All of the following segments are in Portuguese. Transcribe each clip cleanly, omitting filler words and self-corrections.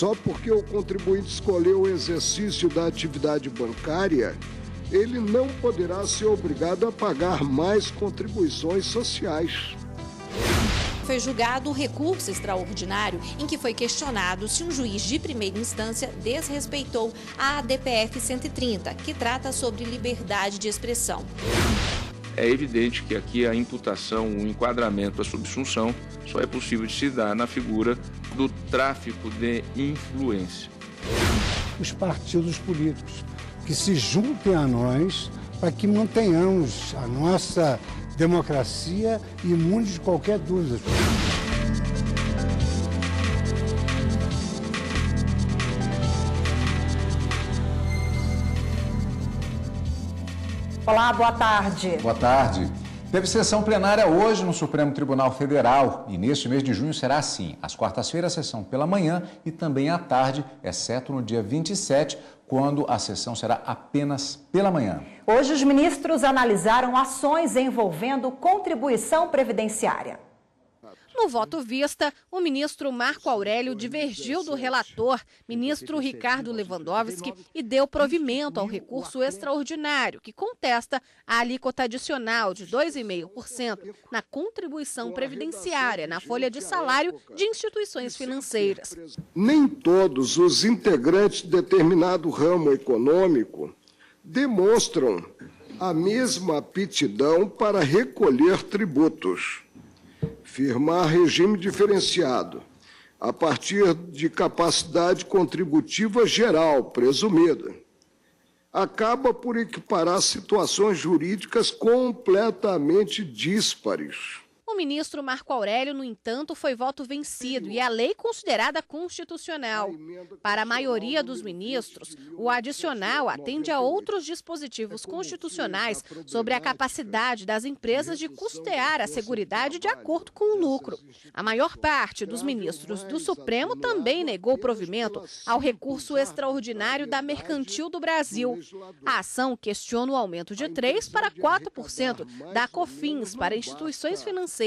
Só porque o contribuinte escolheu o exercício da atividade bancária, ele não poderá ser obrigado a pagar mais contribuições sociais. Foi julgado um recurso extraordinário em que foi questionado se um juiz de primeira instância desrespeitou a ADPF 130, que trata sobre liberdade de expressão. É evidente que aqui a imputação, o enquadramento, a subsunção só é possível de se dar na figura do tráfico de influência. Os partidos políticos que se juntem a nós para que mantenhamos a nossa democracia imune de qualquer dúvida. Olá, boa tarde. Boa tarde. Teve sessão plenária hoje no Supremo Tribunal Federal e neste mês de junho será assim. Às quartas-feiras, sessão pela manhã e também à tarde, exceto no dia 27, quando a sessão será apenas pela manhã. Hoje, os ministros analisaram ações envolvendo contribuição previdenciária. No voto vista, o ministro Marco Aurélio divergiu do relator, ministro Ricardo Lewandowski, e deu provimento ao recurso extraordinário, que contesta a alíquota adicional de 2,5% na contribuição previdenciária na folha de salário de instituições financeiras. Nem todos os integrantes de determinado ramo econômico demonstram a mesma aptidão para recolher tributos. Firmar regime diferenciado, a partir de capacidade contributiva geral, presumida, acaba por equiparar situações jurídicas completamente díspares. O ministro Marco Aurélio, no entanto, foi voto vencido e a lei considerada constitucional. Para a maioria dos ministros, o adicional atende a outros dispositivos constitucionais sobre a capacidade das empresas de custear a seguridade de acordo com o lucro. A maior parte dos ministros do Supremo também negou provimento ao recurso extraordinário da Mercantil do Brasil. A ação questiona o aumento de 3% para 4% da COFINS para instituições financeiras.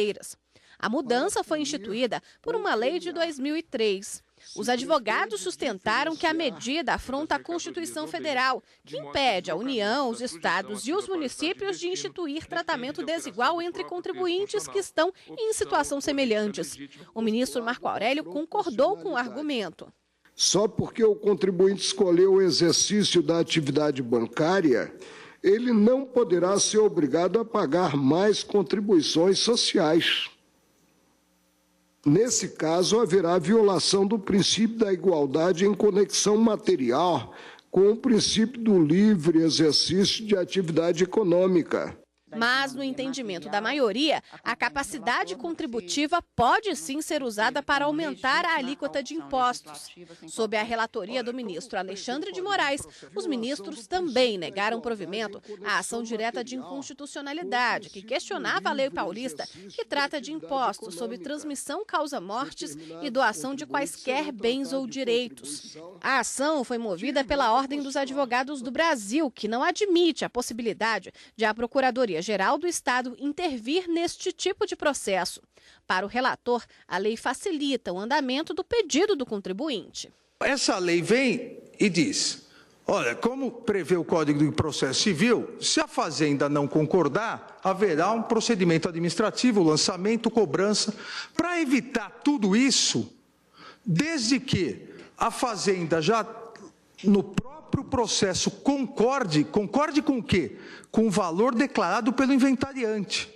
A mudança foi instituída por uma lei de 2003. Os advogados sustentaram que a medida afronta a Constituição Federal, que impede a União, os estados e os municípios de instituir tratamento desigual entre contribuintes que estão em situação semelhantes. O ministro Marco Aurélio concordou com o argumento. Só porque o contribuinte escolheu o exercício da atividade bancária, ele não poderá ser obrigado a pagar mais contribuições sociais. Nesse caso, haverá violação do princípio da igualdade em conexão material com o princípio do livre exercício de atividade econômica. Mas, no entendimento da maioria, a capacidade contributiva pode sim ser usada para aumentar a alíquota de impostos. Sob a relatoria do ministro Alexandre de Moraes, os ministros também negaram provimento à ação direta de inconstitucionalidade, que questionava a lei paulista, que trata de impostos sobre transmissão causa-mortes e doação de quaisquer bens ou direitos. A ação foi movida pela Ordem dos Advogados do Brasil, que não admite a possibilidade de a Procuradoria-Geral do Estado intervir neste tipo de processo. Para o relator, a lei facilita o andamento do pedido do contribuinte. Essa lei vem e diz, olha, como prevê o Código de Processo Civil, se a Fazenda não concordar, haverá um procedimento administrativo, lançamento, cobrança. Para evitar tudo isso, desde que a Fazenda já no próprio processo concorde com o quê? Com o valor declarado pelo inventariante.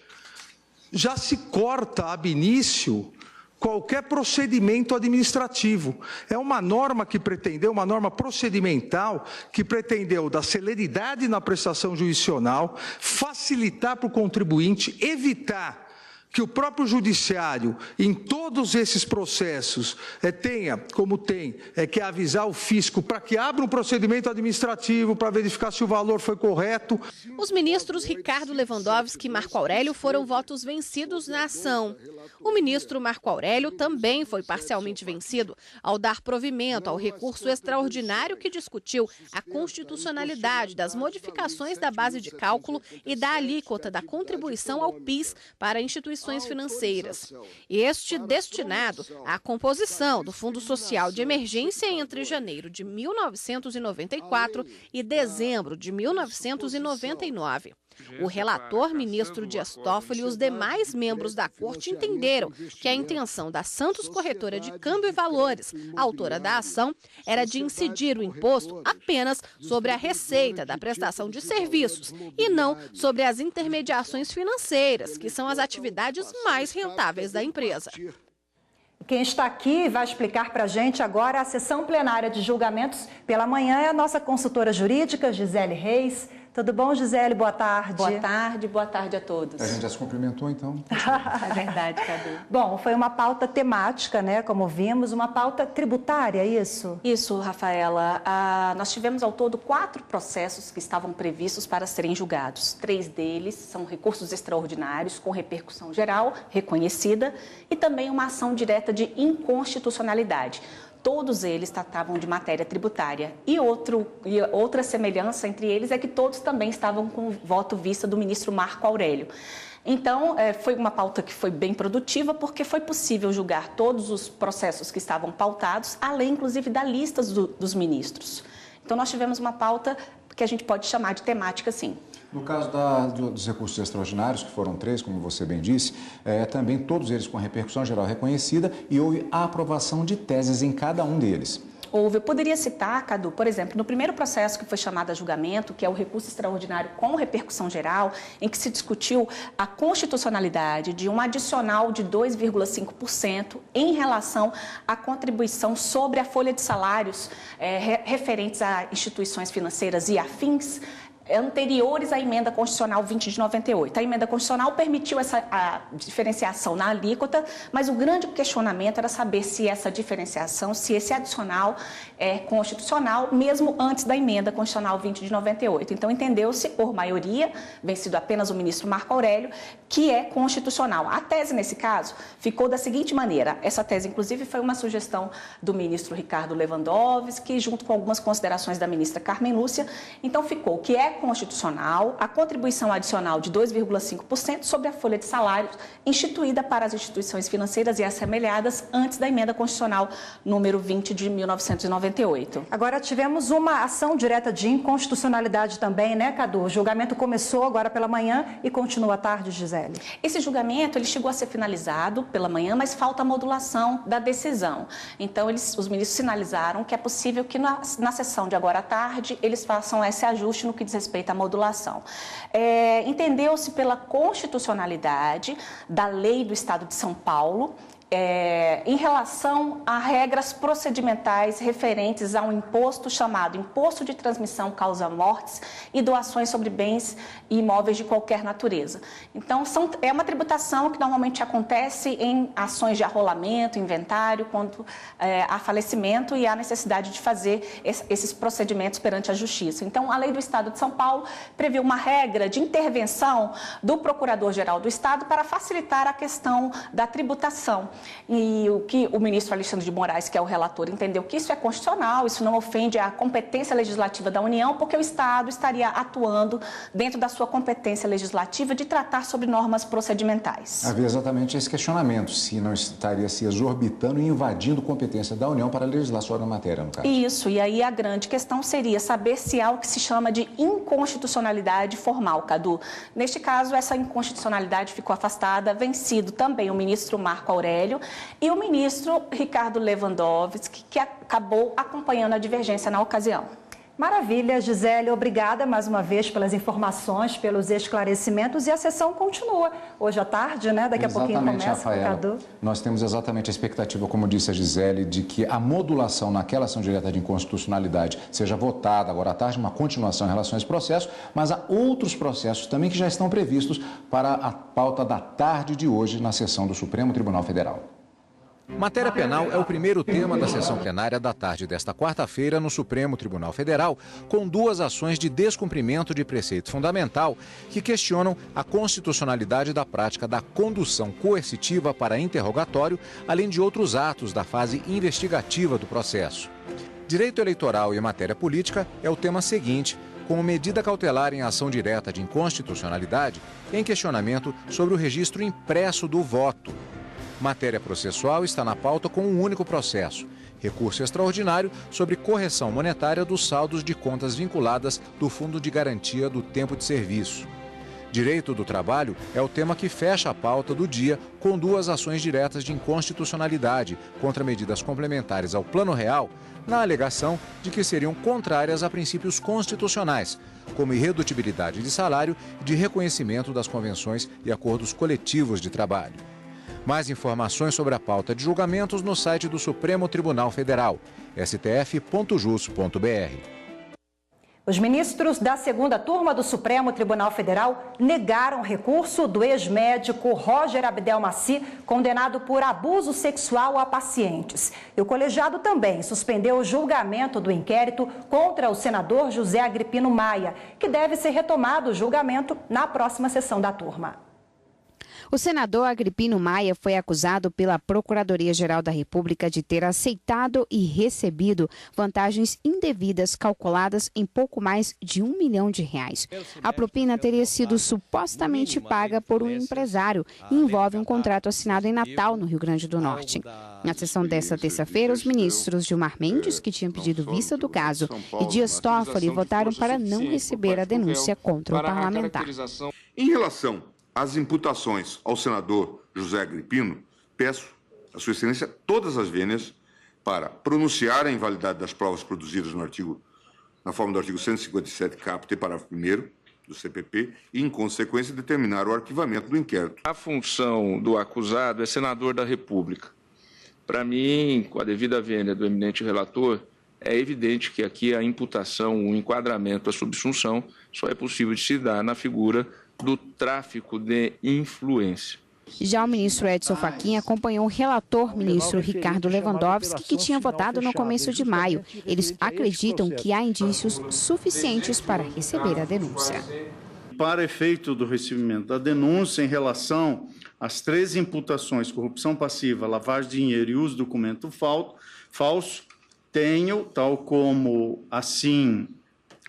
Já se corta ab início qualquer procedimento administrativo. É uma norma que pretendeu, uma norma procedimental, que pretendeu dar celeridade na prestação jurisdicional, facilitar para o contribuinte, evitar que o próprio judiciário, em todos esses processos, tenha, como tem, que avisar o fisco para que abra um procedimento administrativo para verificar se o valor foi correto. Os ministros Ricardo Lewandowski e Marco Aurélio foram votos vencidos na ação. O ministro Marco Aurélio também foi parcialmente vencido ao dar provimento ao recurso extraordinário que discutiu a constitucionalidade das modificações da base de cálculo e da alíquota da contribuição ao PIS para instituições instituições financeiras. Este destinado à composição do Fundo Social de Emergência entre janeiro de 1994 e dezembro de 1999. O relator, ministro Dias Toffoli, e os demais membros da Corte entenderam que a intenção da Santos Corretora de Câmbio e Valores, autora da ação, era de incidir o imposto apenas sobre a receita da prestação de serviços e não sobre as intermediações financeiras, que são as atividades mais rentáveis da empresa. Quem está aqui e vai explicar para a gente agora a sessão plenária de julgamentos pela manhã é a nossa consultora jurídica, Gisele Reis. Tudo bom, Gisele? Boa tarde. Boa tarde a todos. A gente já se cumprimentou, então. É verdade, Cadu. Bom, foi uma pauta temática, né? Como vimos, uma pauta tributária, isso? Isso, Rafaela. Nós tivemos ao todo 4 processos que estavam previstos para serem julgados. 3 deles são recursos extraordinários com repercussão geral, reconhecida, e também uma ação direta de inconstitucionalidade. Todos eles tratavam de matéria tributária. E outra semelhança entre eles é que todos também estavam com o voto vista do ministro Marco Aurélio. Então, foi uma pauta que foi bem produtiva, porque foi possível julgar todos os processos que estavam pautados, além, inclusive, da lista dos ministros. Então, nós tivemos uma pauta que a gente pode chamar de temática, sim. No caso dos recursos extraordinários, que foram 3, como você bem disse, também todos eles com repercussão geral reconhecida e houve a aprovação de teses em cada um deles. Eu poderia citar, Cadu, por exemplo, no primeiro processo que foi chamado a julgamento, que é o recurso extraordinário com repercussão geral, em que se discutiu a constitucionalidade de um adicional de 2,5% em relação à contribuição sobre a folha de salários referentes a instituições financeiras e afins, anteriores à emenda constitucional 20 de 98. A emenda constitucional permitiu a diferenciação na alíquota, mas o grande questionamento era saber se essa diferenciação, se esse adicional é constitucional, mesmo antes da emenda constitucional 20 de 98. Então, entendeu-se, por maioria, vencido apenas o ministro Marco Aurélio, que é constitucional. A tese, nesse caso, ficou da seguinte maneira. Essa tese, inclusive, foi uma sugestão do ministro Ricardo Lewandowski, junto com algumas considerações da ministra Carmen Lúcia. Então, ficou que é constitucional a contribuição adicional de 2,5% sobre a folha de salários instituída para as instituições financeiras e assemelhadas antes da emenda constitucional número 20 de 1998. Agora tivemos uma ação direta de inconstitucionalidade também, né, Cadu? O julgamento começou agora pela manhã e continua à tarde, Gisele. Esse julgamento ele chegou a ser finalizado pela manhã, mas falta a modulação da decisão. Então, os ministros sinalizaram que é possível que na sessão de agora à tarde eles façam esse ajuste no que diz respeito à modulação. Entendeu-se pela constitucionalidade da lei do Estado de São Paulo, em relação a regras procedimentais referentes a um imposto chamado Imposto de Transmissão Causa-Mortes e Doações sobre Bens e Imóveis de qualquer natureza. Então, é uma tributação que normalmente acontece em ações de arrolamento, inventário, quando há falecimento e há necessidade de fazer esses procedimentos perante a Justiça. Então, a lei do Estado de São Paulo prevê uma regra de intervenção do Procurador-Geral do Estado para facilitar a questão da tributação. E o que o ministro Alexandre de Moraes, que é o relator, entendeu que isso é constitucional, isso não ofende a competência legislativa da União, porque o Estado estaria atuando dentro da sua competência legislativa de tratar sobre normas procedimentais. Havia exatamente esse questionamento, se não estaria se exorbitando e invadindo competência da União para legislar sobre a matéria, no caso. Isso, e aí a grande questão seria saber se há o que se chama de inconstitucionalidade formal, Cadu. Neste caso, essa inconstitucionalidade ficou afastada, vencido também o ministro Marco Aurélio e o ministro Ricardo Lewandowski, que acabou acompanhando a divergência na ocasião. Maravilha, Gisele, obrigada mais uma vez pelas informações, pelos esclarecimentos e a sessão continua hoje à tarde, né? Daqui a pouquinho começa, Rafaela. Cadu. Nós temos exatamente a expectativa, como disse a Gisele, de que a modulação naquela ação direta de inconstitucionalidade seja votada agora à tarde, uma continuação em relação a esse processo, mas há outros processos também que já estão previstos para a pauta da tarde de hoje na sessão do Supremo Tribunal Federal. Matéria penal é o primeiro tema da sessão plenária da tarde desta quarta-feira no Supremo Tribunal Federal, com 2 ações de descumprimento de preceito fundamental que questionam a constitucionalidade da prática da condução coercitiva para interrogatório, além de outros atos da fase investigativa do processo. Direito eleitoral e matéria política é o tema seguinte, como medida cautelar em ação direta de inconstitucionalidade em questionamento sobre o registro impresso do voto. Matéria processual está na pauta com um único processo: recurso extraordinário sobre correção monetária dos saldos de contas vinculadas do Fundo de Garantia do Tempo de Serviço. Direito do trabalho é o tema que fecha a pauta do dia, com 2 ações diretas de inconstitucionalidade contra medidas complementares ao Plano Real, na alegação de que seriam contrárias a princípios constitucionais, como irredutibilidade de salário e de reconhecimento das convenções e acordos coletivos de trabalho. Mais informações sobre a pauta de julgamentos no site do Supremo Tribunal Federal, stf.jus.br. Os ministros da segunda turma do Supremo Tribunal Federal negaram recurso do ex-médico Roger Abdelmaci, condenado por abuso sexual a pacientes. E o colegiado também suspendeu o julgamento do inquérito contra o senador José Agripino Maia, que deve ser retomado o julgamento na próxima sessão da turma. O senador Agripino Maia foi acusado pela Procuradoria-Geral da República de ter aceitado e recebido vantagens indevidas calculadas em pouco mais de R$1 milhão. A propina teria sido supostamente paga por um empresário e envolve um contrato assinado em Natal, no Rio Grande do Norte. Na sessão desta terça-feira, os ministros Gilmar Mendes, que tinham pedido vista do caso, e Dias Toffoli votaram para não receber a denúncia contra o parlamentar. Em relação às imputações ao senador José Agripino, peço à Sua Excelência todas as vênias para pronunciar a invalidade das provas produzidas na forma do artigo 157, caput, parágrafo 1º do CPP e, em consequência, determinar o arquivamento do inquérito. A função do acusado é senador da República. Para mim, com a devida vênia do eminente relator, é evidente que aqui a imputação, o enquadramento, a subsunção, só é possível de se dar na figura do tráfico de influência. Já o ministro Edson Fachin acompanhou o relator ministro Ricardo Lewandowski, que tinha votado no começo de maio. Eles acreditam que há indícios suficientes para receber a denúncia. Para efeito do recebimento da denúncia em relação às 3 imputações, corrupção passiva, lavagem de dinheiro e uso de documento falso, tenho, tal como assim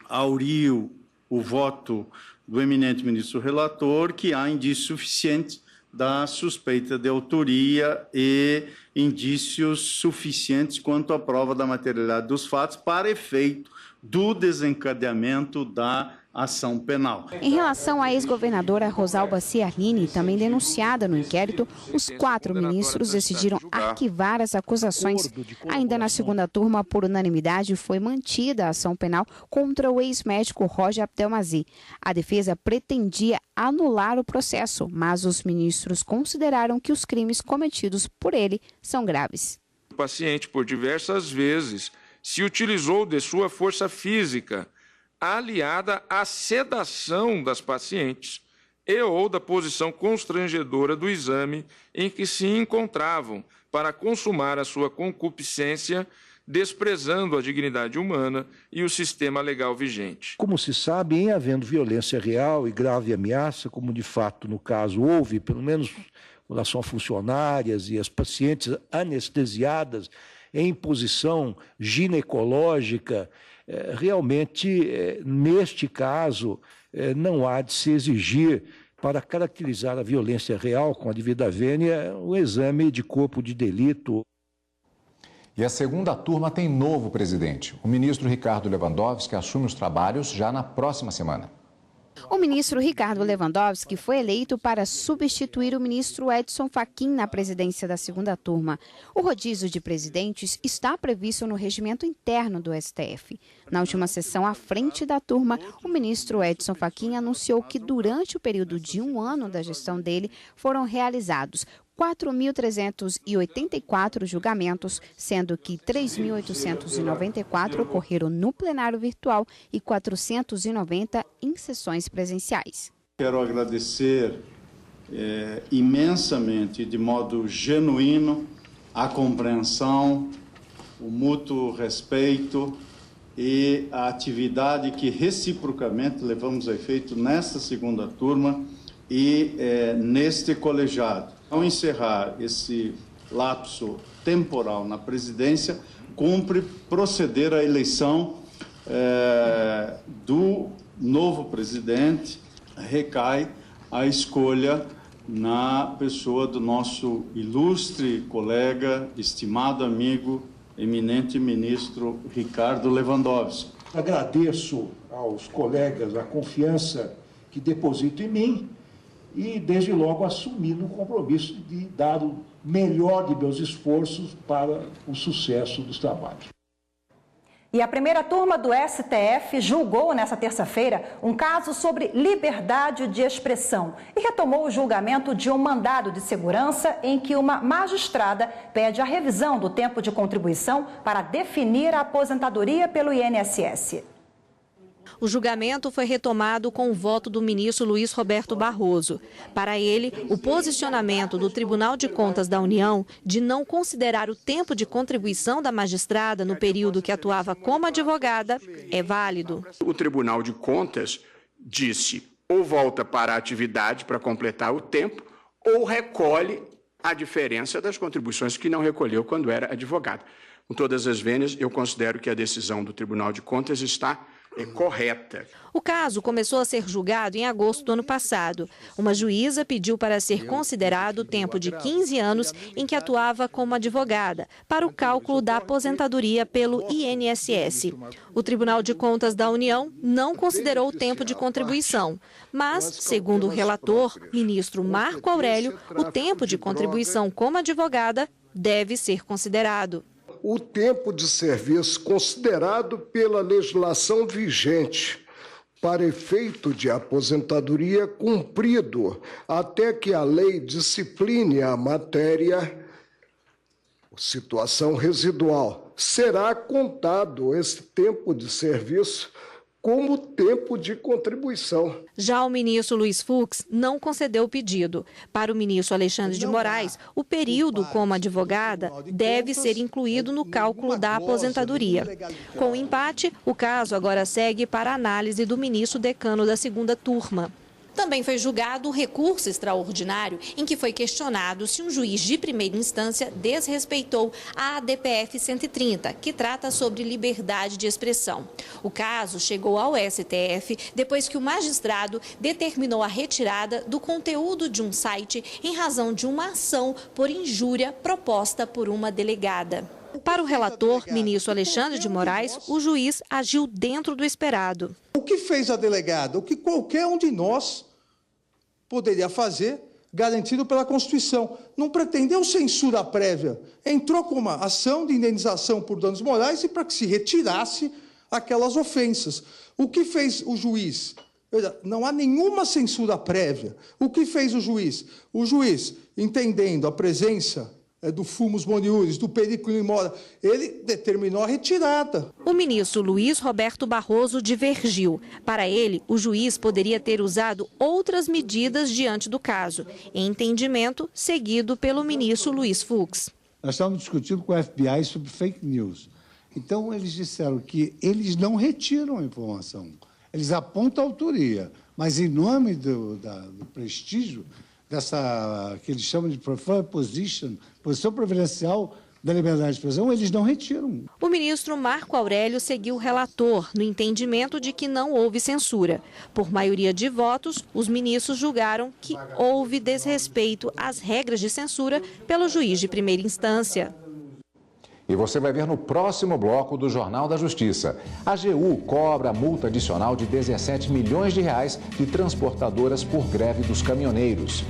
auriu o voto do eminente ministro relator, que há indícios suficientes da suspeita de autoria e indícios suficientes quanto à prova da materialidade dos fatos para efeito do desencadeamento da ação penal. Em relação à ex-governadora Rosalba Ciarline, também denunciada no inquérito, os 4 ministros decidiram arquivar as acusações. Ainda na segunda turma, por unanimidade, foi mantida a ação penal contra o ex-médico Roger Abdelmaci. A defesa pretendia anular o processo, mas os ministros consideraram que os crimes cometidos por ele são graves. O paciente, por diversas vezes, se utilizou de sua força física, aliada à sedação das pacientes e ou da posição constrangedora do exame em que se encontravam para consumar a sua concupiscência, desprezando a dignidade humana e o sistema legal vigente. Como se sabe, em havendo violência real e grave ameaça, como de fato no caso houve, pelo menos com relação a funcionárias e as pacientes anestesiadas em posição ginecológica, realmente, neste caso, não há de se exigir, para caracterizar a violência real com a devida vênia, o exame de corpo de delito. E a segunda turma tem novo presidente. O ministro Ricardo Lewandowski assume os trabalhos já na próxima semana. O ministro Ricardo Lewandowski foi eleito para substituir o ministro Edson Fachin na presidência da segunda turma. O rodízio de presidentes está previsto no regimento interno do STF. Na última sessão, à frente da turma, o ministro Edson Fachin anunciou que durante o período de 1 ano da gestão dele foram realizados 4.384 julgamentos, sendo que 3.894 ocorreram no plenário virtual e 490 em sessões presenciais. Quero agradecer imensamente, de modo genuíno, a compreensão, o mútuo respeito e a atividade que reciprocamente levamos a efeito nesta segunda turma e neste colegiado. Ao encerrar esse lapso temporal na presidência, cumpre proceder à eleição do novo presidente recai a escolha na pessoa do nosso ilustre colega, estimado amigo, eminente ministro Ricardo Lewandowski. Agradeço aos colegas a confiança que depositam em mim e, desde logo, assumindo o compromisso de dar o melhor de meus esforços para o sucesso dos trabalhos. E a primeira turma do STF julgou nesta terça-feira um caso sobre liberdade de expressão e retomou o julgamento de um mandado de segurança em que uma magistrada pede a revisão do tempo de contribuição para definir a aposentadoria pelo INSS. O julgamento foi retomado com o voto do ministro Luiz Roberto Barroso. Para ele, o posicionamento do Tribunal de Contas da União de não considerar o tempo de contribuição da magistrada no período que atuava como advogada é válido. O Tribunal de Contas disse ou volta para a atividade para completar o tempo ou recolhe a diferença das contribuições que não recolheu quando era advogada. Com todas as vênias, eu considero que a decisão do Tribunal de Contas está correta. O caso começou a ser julgado em agosto do ano passado. Uma juíza pediu para ser considerado o tempo de 15 anos em que atuava como advogada para o cálculo da aposentadoria pelo INSS. O Tribunal de Contas da União não considerou o tempo de contribuição, mas, segundo o relator, ministro Marco Aurélio, o tempo de contribuição como advogada deve ser considerado. O tempo de serviço considerado pela legislação vigente para efeito de aposentadoria cumprido até que a lei discipline a matéria, situação residual, será contado esse tempo de serviço como tempo de contribuição. Já o ministro Luiz Fux não concedeu o pedido. Para o ministro Alexandre de Moraes, o período como advogada deve ser incluído no cálculo da aposentadoria. Com o empate, o caso agora segue para análise do ministro decano da segunda turma. Também foi julgado o recurso extraordinário em que foi questionado se um juiz de primeira instância desrespeitou a ADPF 130, que trata sobre liberdade de expressão. O caso chegou ao STF depois que o magistrado determinou a retirada do conteúdo de um site em razão de uma ação por injúria proposta por uma delegada. Para o relator, ministro Alexandre de Moraes, o juiz agiu dentro do esperado. O que fez a delegada? O que qualquer um de nós poderia fazer, garantido pela Constituição. Não pretendeu censura prévia. Entrou com uma ação de indenização por danos morais e para que se retirasse aquelas ofensas. O que fez o juiz? Não há nenhuma censura prévia. O que fez o juiz? O juiz, entendendo a presença do fumus moniuris, do periculum in mora, ele determinou a retirada. O ministro Luiz Roberto Barroso divergiu. Para ele, o juiz poderia ter usado outras medidas diante do caso, em entendimento seguido pelo ministro Luiz Fux. Nós estávamos discutindo com o FBI sobre fake news. Então, eles disseram que eles não retiram a informação. Eles apontam a autoria, mas em nome do prestígio dessa que eles chamam de preferred position, posição preferencial da liberdade de expressão, eles não retiram. O ministro Marco Aurélio seguiu o relator no entendimento de que não houve censura. Por maioria de votos, os ministros julgaram que houve desrespeito às regras de censura pelo juiz de primeira instância. E você vai ver no próximo bloco do Jornal da Justiça. A AGU cobra multa adicional de 17 milhões de reais de transportadoras por greve dos caminhoneiros.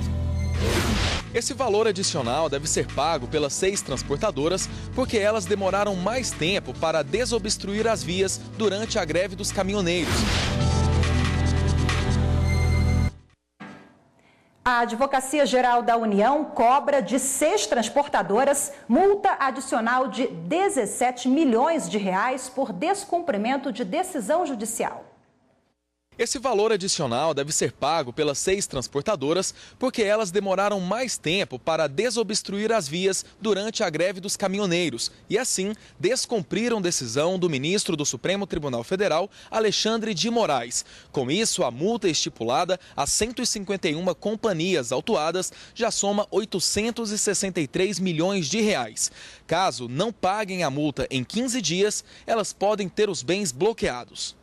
Esse valor adicional deve ser pago pelas 6 transportadoras porque elas demoraram mais tempo para desobstruir as vias durante a greve dos caminhoneiros. A Advocacia Geral da União cobra de 6 transportadoras multa adicional de 17 milhões de reais por descumprimento de decisão judicial. Esse valor adicional deve ser pago pelas 6 transportadoras porque elas demoraram mais tempo para desobstruir as vias durante a greve dos caminhoneiros e, assim, descumpriram decisão do ministro do Supremo Tribunal Federal, Alexandre de Moraes. Com isso, a multa estipulada a 151 companhias autuadas já soma 863 milhões de reais. Caso não paguem a multa em 15 dias, elas podem ter os bens bloqueados.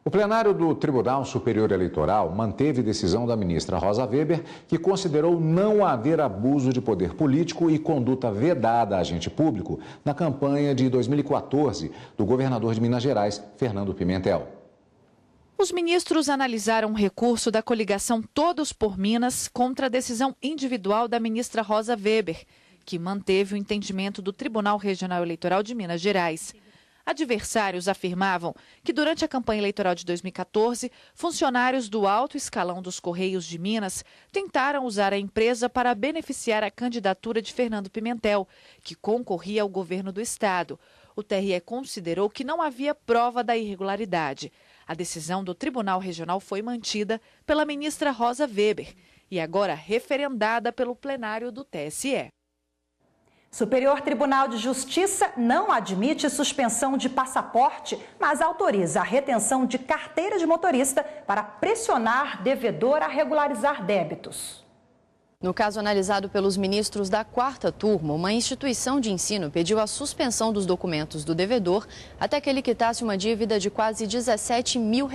O plenário do Tribunal Superior Eleitoral manteve decisão da ministra Rosa Weber, que considerou não haver abuso de poder político e conduta vedada a agente público na campanha de 2014 do governador de Minas Gerais, Fernando Pimentel. Os ministros analisaram o recurso da coligação Todos por Minas contra a decisão individual da ministra Rosa Weber, que manteve o entendimento do Tribunal Regional Eleitoral de Minas Gerais. Adversários afirmavam que durante a campanha eleitoral de 2014, funcionários do alto escalão dos Correios de Minas tentaram usar a empresa para beneficiar a candidatura de Fernando Pimentel, que concorria ao governo do estado. O TRE considerou que não havia prova da irregularidade. A decisão do Tribunal Regional foi mantida pela ministra Rosa Weber e agora referendada pelo plenário do TSE. Superior Tribunal de Justiça não admite suspensão de passaporte, mas autoriza a retenção de carteira de motorista para pressionar devedor a regularizar débitos. No caso analisado pelos ministros da 4ª turma, uma instituição de ensino pediu a suspensão dos documentos do devedor até que ele quitasse uma dívida de quase R$17 mil,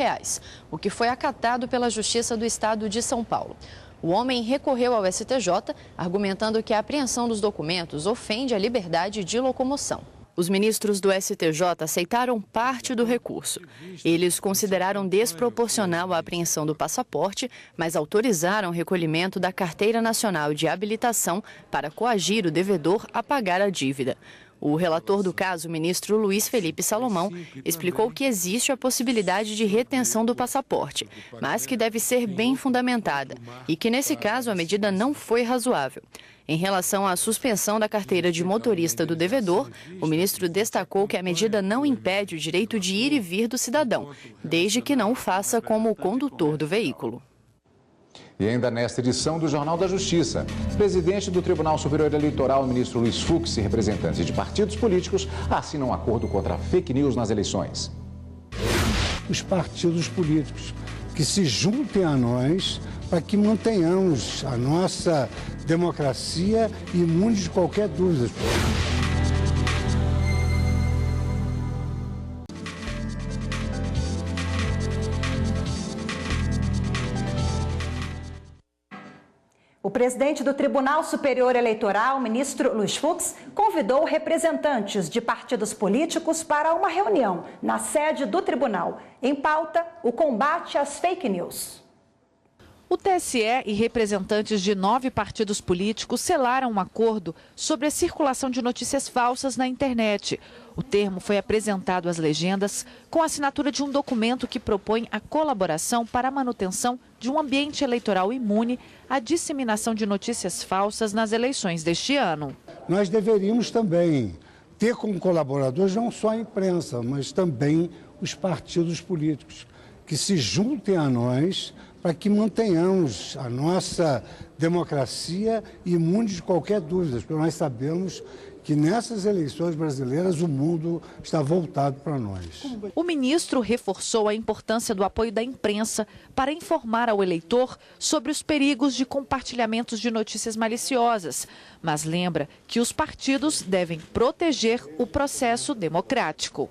o que foi acatado pela Justiça do Estado de São Paulo. O homem recorreu ao STJ, argumentando que a apreensão dos documentos ofende a liberdade de locomoção. Os ministros do STJ aceitaram parte do recurso. Eles consideraram desproporcional a apreensão do passaporte, mas autorizaram o recolhimento da Carteira Nacional de Habilitação para coagir o devedor a pagar a dívida. O relator do caso, o ministro Luiz Felipe Salomão, explicou que existe a possibilidade de retenção do passaporte, mas que deve ser bem fundamentada e que, nesse caso, a medida não foi razoável. Em relação à suspensão da carteira de motorista do devedor, o ministro destacou que a medida não impede o direito de ir e vir do cidadão, desde que não o faça como o condutor do veículo. E ainda nesta edição do Jornal da Justiça, o presidente do Tribunal Superior Eleitoral, o ministro Luiz Fux, e representantes de partidos políticos assinam um acordo contra fake news nas eleições. Os partidos políticos que se juntem a nós para que mantenhamos a nossa democracia imune de qualquer dúvida. O presidente do Tribunal Superior Eleitoral, ministro Luiz Fux, convidou representantes de partidos políticos para uma reunião na sede do tribunal. Em pauta, o combate às fake news. O TSE e representantes de 9 partidos políticos selaram um acordo sobre a circulação de notícias falsas na internet. O termo foi apresentado às legendas com a assinatura de um documento que propõe a colaboração para a manutenção de um ambiente eleitoral imune à disseminação de notícias falsas nas eleições deste ano. Nós deveríamos também ter como colaboradores não só a imprensa, mas também os partidos políticos, que se juntem a nós para que mantenhamos a nossa democracia imune de qualquer dúvida, porque nós sabemos que nessas eleições brasileiras o mundo está voltado para nós. O ministro reforçou a importância do apoio da imprensa para informar ao eleitor sobre os perigos de compartilhamentos de notícias maliciosas, mas lembra que os partidos devem proteger o processo democrático.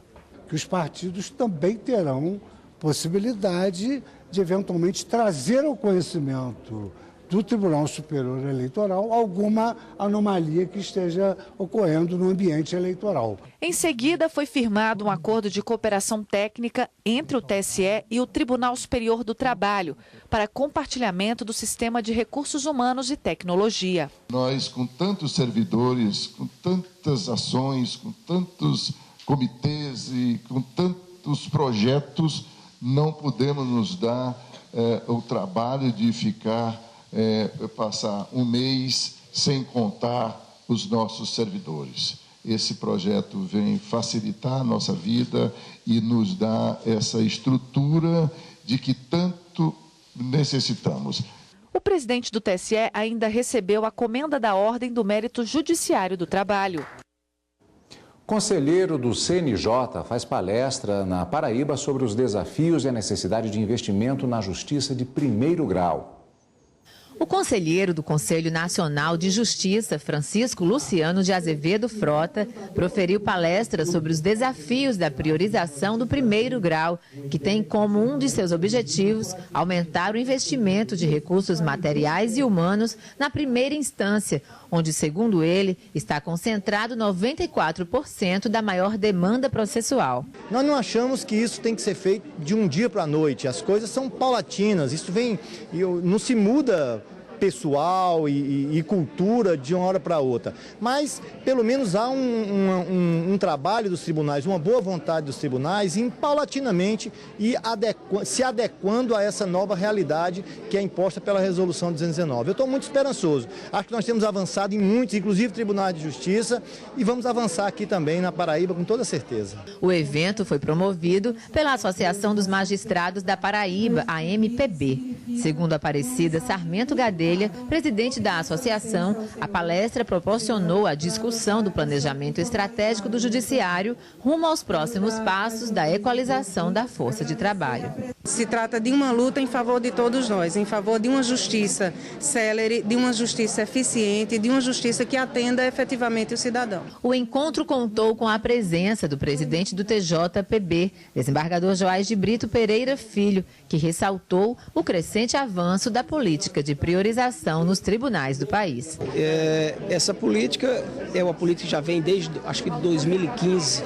Que os partidos também terão possibilidade de eventualmente trazer ao conhecimento do Tribunal Superior Eleitoral alguma anomalia que esteja ocorrendo no ambiente eleitoral. Em seguida, foi firmado um acordo de cooperação técnica entre o TSE e o Tribunal Superior do Trabalho para compartilhamento do sistema de recursos humanos e tecnologia. Nós, com tantos servidores, com tantas ações, com tantos comitês e com tantos projetos, não podemos nos dar o trabalho de passar um mês sem contar os nossos servidores. Esse projeto vem facilitar a nossa vida e nos dá essa estrutura de que tanto necessitamos. O presidente do TSE ainda recebeu a comenda da Ordem do Mérito Judiciário do Trabalho. Conselheiro do CNJ faz palestra na Paraíba sobre os desafios e a necessidade de investimento na justiça de primeiro grau. O conselheiro do Conselho Nacional de Justiça, Francisco Luciano de Azevedo Frota, proferiu palestra sobre os desafios da priorização do primeiro grau, que tem como um de seus objetivos aumentar o investimento de recursos materiais e humanos na primeira instância, onde, segundo ele, está concentrado 94% da maior demanda processual. Nós não achamos que isso tem que ser feito de um dia para a noite. As coisas são paulatinas, isso não se muda pessoal e cultura de uma hora para outra. Mas, pelo menos, há um trabalho dos tribunais, uma boa vontade dos tribunais em paulatinamente e se adequando a essa nova realidade que é imposta pela Resolução 219. Eu estou muito esperançoso. Acho que nós temos avançado em muitos, inclusive tribunais de justiça, e vamos avançar aqui também na Paraíba com toda certeza. O evento foi promovido pela Associação dos Magistrados da Paraíba, a MPB. Segundo Aparecida Sarmento Gadelha, presidente da associação, a palestra proporcionou a discussão do planejamento estratégico do Judiciário rumo aos próximos passos da equalização da força de trabalho. Se trata de uma luta em favor de todos nós, em favor de uma justiça célere, de uma justiça eficiente, de uma justiça que atenda efetivamente o cidadão. O encontro contou com a presença do presidente do TJPB, desembargador Joás de Brito Pereira Filho, que ressaltou o crescente avanço da política de priorização nos tribunais do país. Essa política é uma política que já vem desde, acho que, 2015,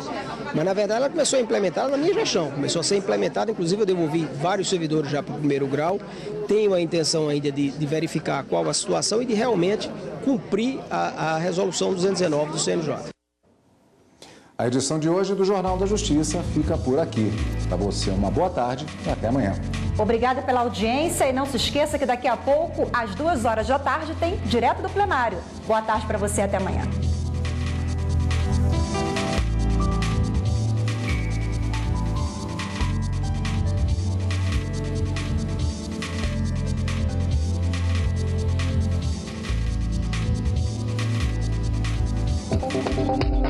mas na verdade ela começou a implementar na minha gestão, começou a ser implementada, inclusive eu devolvi vários servidores já para o primeiro grau, tenho a intenção ainda de verificar qual a situação e de realmente cumprir a resolução 219 do CNJ. A edição de hoje do Jornal da Justiça fica por aqui. Para você, uma boa tarde e até amanhã. Obrigada pela audiência e não se esqueça que daqui a pouco, às 14h, tem Direto do Plenário. Boa tarde para você, até amanhã. Thank you.